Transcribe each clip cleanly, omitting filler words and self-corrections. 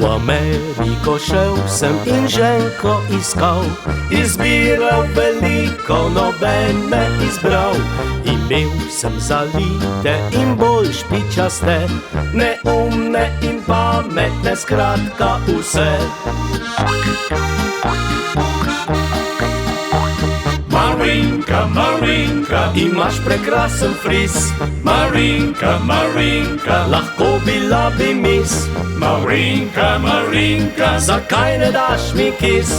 U Ameriko šel sem in ženko iskal, izbiral veliko, noben me izbral. Imel sem zalite in bolj špičaste, neumne in pametne, skratka vse. Marinka, Marinka, imaš prekrasen fris. Marinka, Marinka, lahko bila bi mis. Marinka, Marinka, zakaj ne daš mi kis?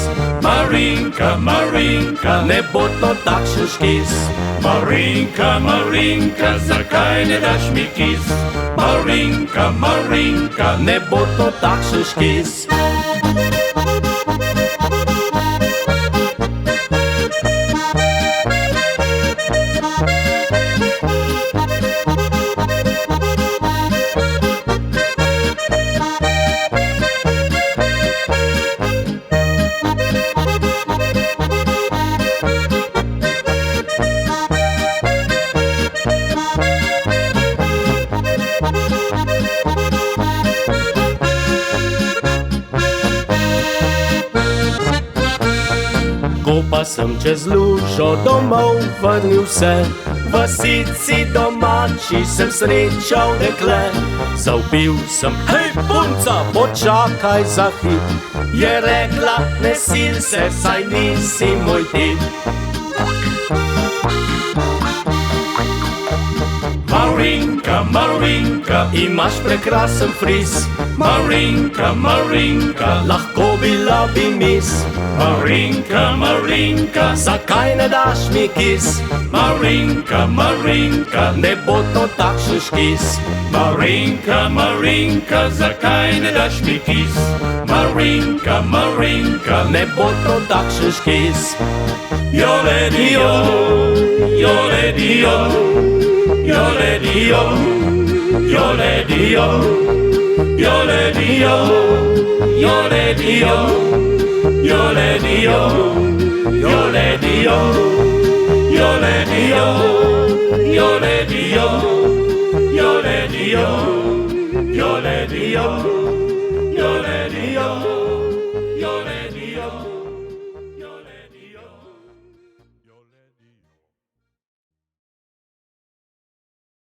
Marinka, Marinka, ne bo to takšen škis. Marinka, Marinka, zakaj ne daš mi kis? Marinka, Marinka, ne bo to takšen škis. Ko pa sem čez lužo domov vrnil se, v vasici domači sem srečal dekle. Zavpil sem: hej punca, počakaj za hip. Je rekla: ne sil se, saj nisi moj tip. Marinka, Marinka, imaš prekrasen fris. Marinka, Marinka, lahko bila bi mis. Marinka, Marinka, zakaj ne daš mi kis? Marinka, Marinka, ne bo to takšen škis. Marinka, Marinka, zakaj ne daš mi kis? Marinka, Marinka, ne bo to takšen škis. Joledijo, joledijo, joledijo, joledijo, joledijo, joledijo, joledijo, joledijo, joledijo, joledijo, joledijo, joledijo, joledijo.